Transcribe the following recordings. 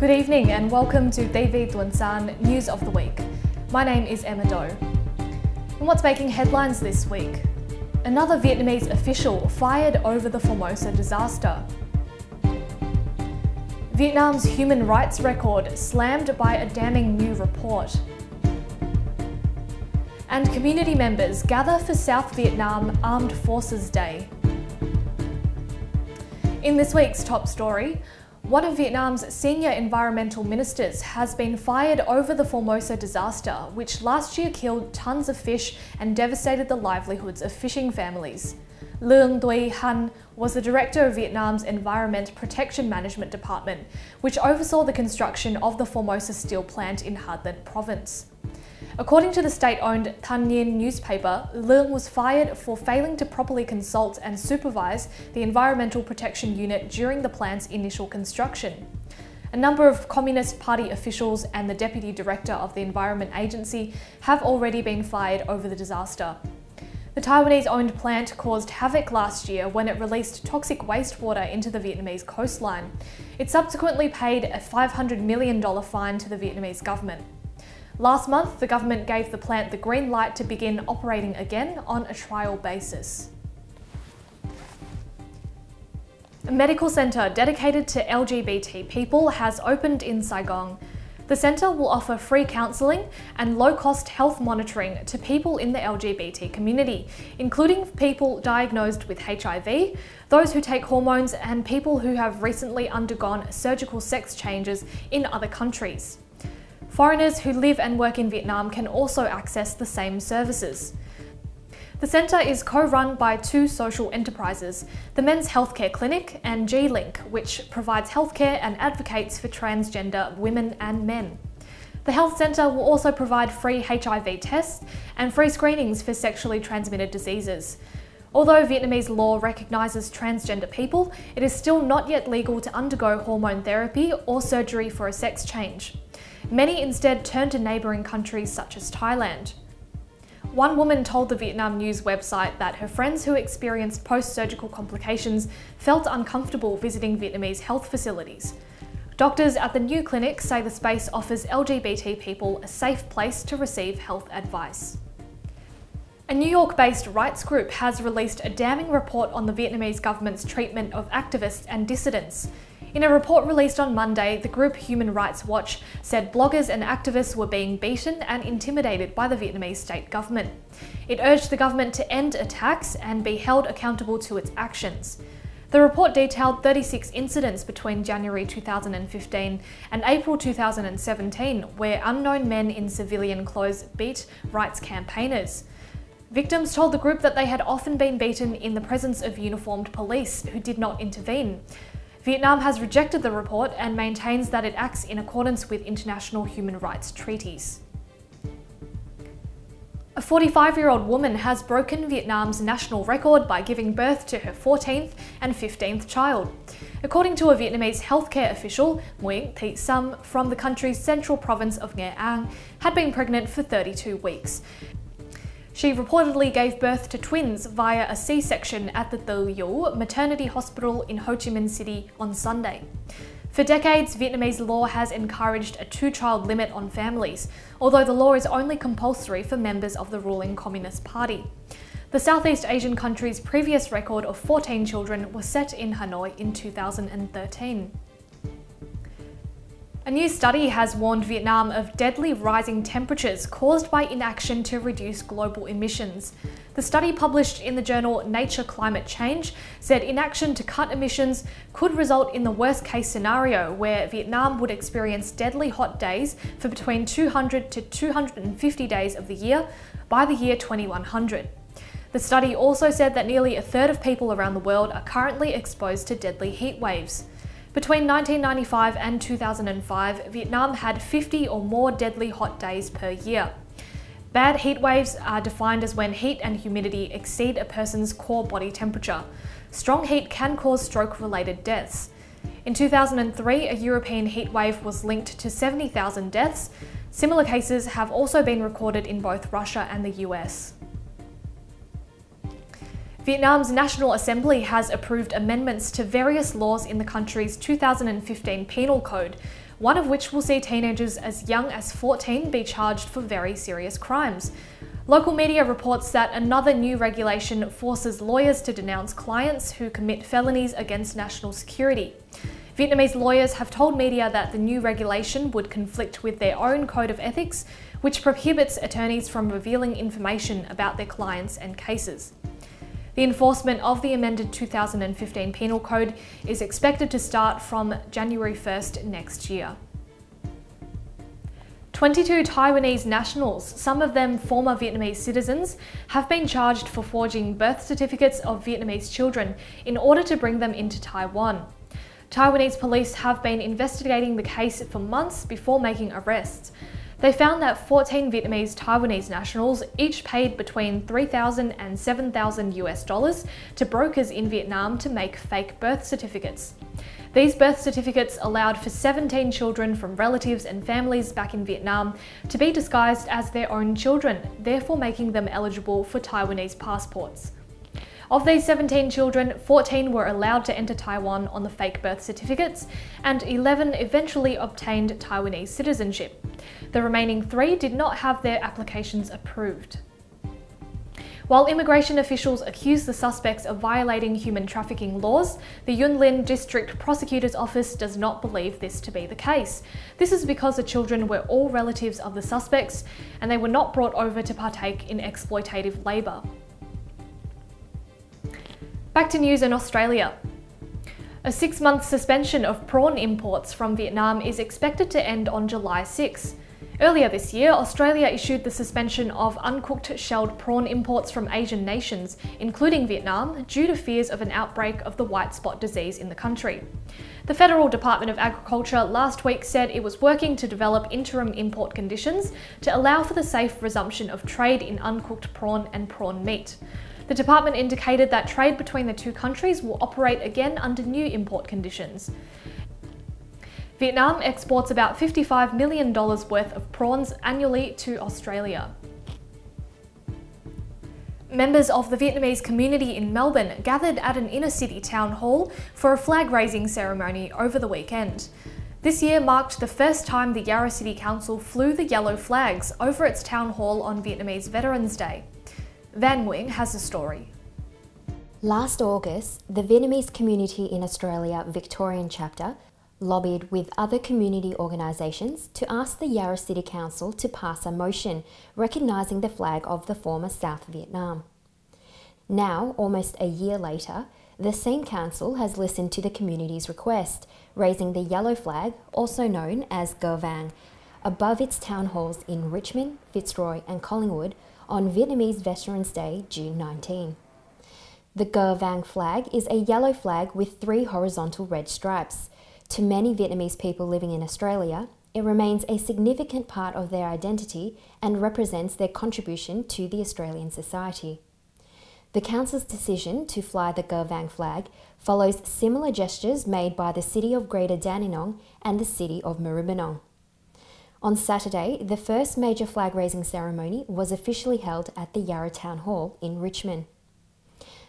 Good evening and welcome to Tuần-san News of the Week. My name is Emma Doe. And what's making headlines this week? Another Vietnamese official fired over the Formosa disaster. Vietnam's human rights record slammed by a damning new report. And community members gather for South Vietnam Armed Forces Day. In this week's top story, one of Vietnam's senior environmental ministers has been fired over the Formosa disaster, which last year killed tons of fish and devastated the livelihoods of fishing families. Luong Tuy Han was the director of Vietnam's Environment Protection Management Department, which oversaw the construction of the Formosa steel plant in Ha Tinh province. According to the state-owned Thanh Nhiên newspaper, Luong was fired for failing to properly consult and supervise the Environmental Protection Unit during the plant's initial construction. A number of Communist Party officials and the Deputy Director of the Environment Agency have already been fired over the disaster. The Taiwanese-owned plant caused havoc last year when it released toxic wastewater into the Vietnamese coastline. It subsequently paid a $500 million fine to the Vietnamese government. Last month, the government gave the plant the green light to begin operating again on a trial basis. A medical centre dedicated to LGBT people has opened in Saigon. The centre will offer free counselling and low-cost health monitoring to people in the LGBT community, including people diagnosed with HIV, those who take hormones, and people who have recently undergone surgical sex changes in other countries. Foreigners who live and work in Vietnam can also access the same services. The centre is co-run by two social enterprises, the Men's Healthcare Clinic and G-Link, which provides healthcare and advocates for transgender women and men. The health centre will also provide free HIV tests and free screenings for sexually transmitted diseases. Although Vietnamese law recognises transgender people, it is still not yet legal to undergo hormone therapy or surgery for a sex change. Many instead turn to neighbouring countries such as Thailand. One woman told the Vietnam News website that her friends who experienced post-surgical complications felt uncomfortable visiting Vietnamese health facilities. Doctors at the new clinic say the space offers LGBT people a safe place to receive health advice. A New York-based rights group has released a damning report on the Vietnamese government's treatment of activists and dissidents. In a report released on Monday, the group Human Rights Watch said bloggers and activists were being beaten and intimidated by the Vietnamese state government. It urged the government to end attacks and be held accountable to its actions. The report detailed 36 incidents between January 2015 and April 2017 where unknown men in civilian clothes beat rights campaigners. Victims told the group that they had often been beaten in the presence of uniformed police who did not intervene. Vietnam has rejected the report and maintains that it acts in accordance with international human rights treaties. A 45-year-old woman has broken Vietnam's national record by giving birth to her 14th and 15th child. According to a Vietnamese healthcare official, Nguyễn Thị Sâm from the country's central province of Nghệ An had been pregnant for 32 weeks. She reportedly gave birth to twins via a C-section at the Từ Dũ Maternity Hospital in Ho Chi Minh City on Sunday. For decades, Vietnamese law has encouraged a two-child limit on families, although the law is only compulsory for members of the ruling Communist Party. The Southeast Asian country's previous record of 14 children was set in Hanoi in 2013. A new study has warned Vietnam of deadly rising temperatures caused by inaction to reduce global emissions. The study, published in the journal Nature Climate Change, said inaction to cut emissions could result in the worst-case scenario where Vietnam would experience deadly hot days for between 200 to 250 days of the year by the year 2100. The study also said that nearly a third of people around the world are currently exposed to deadly heat waves. Between 1995 and 2005, Vietnam had 50 or more deadly hot days per year. Bad heat waves are defined as when heat and humidity exceed a person's core body temperature. Strong heat can cause stroke-related deaths. In 2003, a European heat wave was linked to 70,000 deaths. Similar cases have also been recorded in both Russia and the US. Vietnam's National Assembly has approved amendments to various laws in the country's 2015 Penal Code, one of which will see teenagers as young as 14 be charged for very serious crimes. Local media reports that another new regulation forces lawyers to denounce clients who commit felonies against national security. Vietnamese lawyers have told media that the new regulation would conflict with their own code of ethics, which prohibits attorneys from revealing information about their clients and cases. The enforcement of the amended 2015 Penal Code is expected to start from January 1st next year. 22 Taiwanese nationals, some of them former Vietnamese citizens, have been charged for forging birth certificates of Vietnamese children in order to bring them into Taiwan. Taiwanese police have been investigating the case for months before making arrests. They found that 14 Vietnamese Taiwanese nationals each paid between $3,000 and $7,000 to brokers in Vietnam to make fake birth certificates. These birth certificates allowed for 17 children from relatives and families back in Vietnam to be disguised as their own children, therefore making them eligible for Taiwanese passports. Of these 17 children, 14 were allowed to enter Taiwan on the fake birth certificates, and 11 eventually obtained Taiwanese citizenship. The remaining 3 did not have their applications approved. While immigration officials accuse the suspects of violating human trafficking laws, the Yuen Lin District Prosecutor's Office does not believe this to be the case. This is because the children were all relatives of the suspects, and they were not brought over to partake in exploitative labour. Back to news in Australia. A 6-month suspension of prawn imports from Vietnam is expected to end on July 6. Earlier this year, Australia issued the suspension of uncooked shelled prawn imports from Asian nations, including Vietnam, due to fears of an outbreak of the white spot disease in the country. The Federal Department of Agriculture last week said it was working to develop interim import conditions to allow for the safe resumption of trade in uncooked prawn and prawn meat. The department indicated that trade between the two countries will operate again under new import conditions. Vietnam exports about $55 million worth of prawns annually to Australia. Members of the Vietnamese community in Melbourne gathered at an inner-city town hall for a flag-raising ceremony over the weekend. This year marked the first time the Yarra City Council flew the yellow flags over its town hall on Vietnamese Veterans Day. Van Nguyen has a story. Last August, the Vietnamese community in Australia Victorian chapter lobbied with other community organisations to ask the Yarra City Council to pass a motion recognising the flag of the former South Vietnam. Now, almost a year later, the same council has listened to the community's request, raising the yellow flag, also known as Gờ Vàng, above its town halls in Richmond, Fitzroy and Collingwood on Vietnamese Veterans Day, June 19. The Gờ Vàng flag is a yellow flag with 3 horizontal red stripes. To many Vietnamese people living in Australia, it remains a significant part of their identity and represents their contribution to the Australian society. The Council's decision to fly the Gờ Vàng flag follows similar gestures made by the City of Greater Dandenong and the City of Maribyrnong. On Saturday, the first major flag-raising ceremony was officially held at the Yarra Town Hall in Richmond.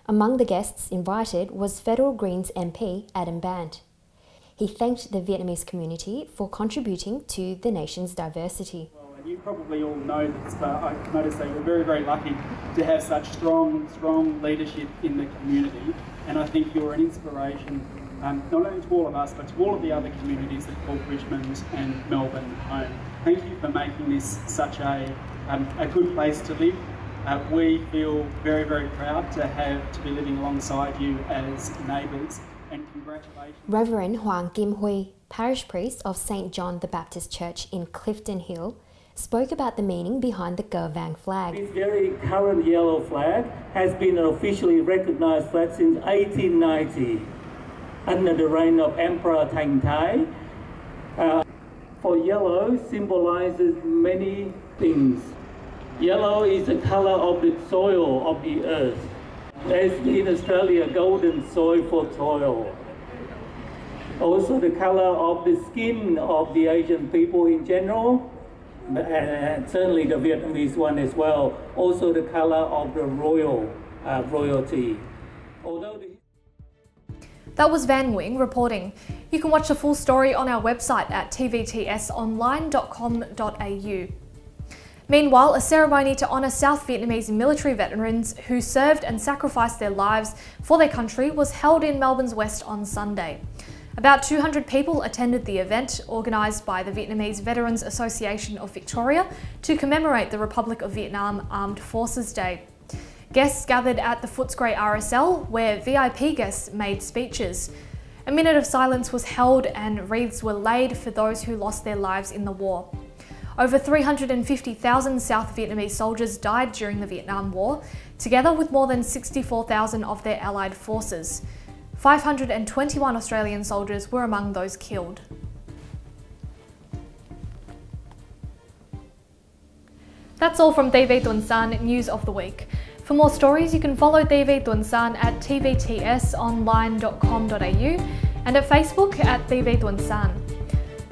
Among the guests invited was Federal Greens MP Adam Band. He thanked the Vietnamese community for contributing to the nation's diversity. Well, and you probably all know this, but I noticed that you're very, very lucky to have such strong leadership in the community, and I think you're an inspiration not only to all of us, but to all of the other communities that call Richmond and Melbourne home. Thank you for making this such a good place to live. We feel very, very proud to be living alongside you as neighbours, and congratulations. Reverend Hoàng Kim Huy, parish priest of St John the Baptist Church in Clifton Hill, spoke about the meaning behind the Gờ Vàng flag. This very current yellow flag has been an officially recognised flag since 1890. Under the reign of Emperor Thanh Thái. For yellow symbolizes many things. Yellow is the color of the soil of the earth. As in Australia, golden soil for toil. Also the color of the skin of the Asian people in general, and certainly the Vietnamese one as well. Also the color of the royalty. Although That was Van Nguyen reporting. You can watch the full story on our website at tvtsonline.com.au. Meanwhile, a ceremony to honour South Vietnamese military veterans who served and sacrificed their lives for their country was held in Melbourne's West on Sunday. About 200 people attended the event, organised by the Vietnamese Veterans Association of Victoria to commemorate the Republic of Vietnam Armed Forces Day. Guests gathered at the Footscray RSL, where VIP guests made speeches. A minute of silence was held and wreaths were laid for those who lost their lives in the war. Over 350,000 South Vietnamese soldiers died during the Vietnam War, together with more than 64,000 of their allied forces. 521 Australian soldiers were among those killed. That's all from TV Tuần-san News of the Week. For more stories, you can follow TV Tuần-san at tvtsonline.com.au and at Facebook at TV Tuần-san.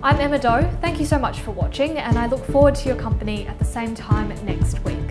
I'm Emma Doe, thank you so much for watching, and I look forward to your company at the same time next week.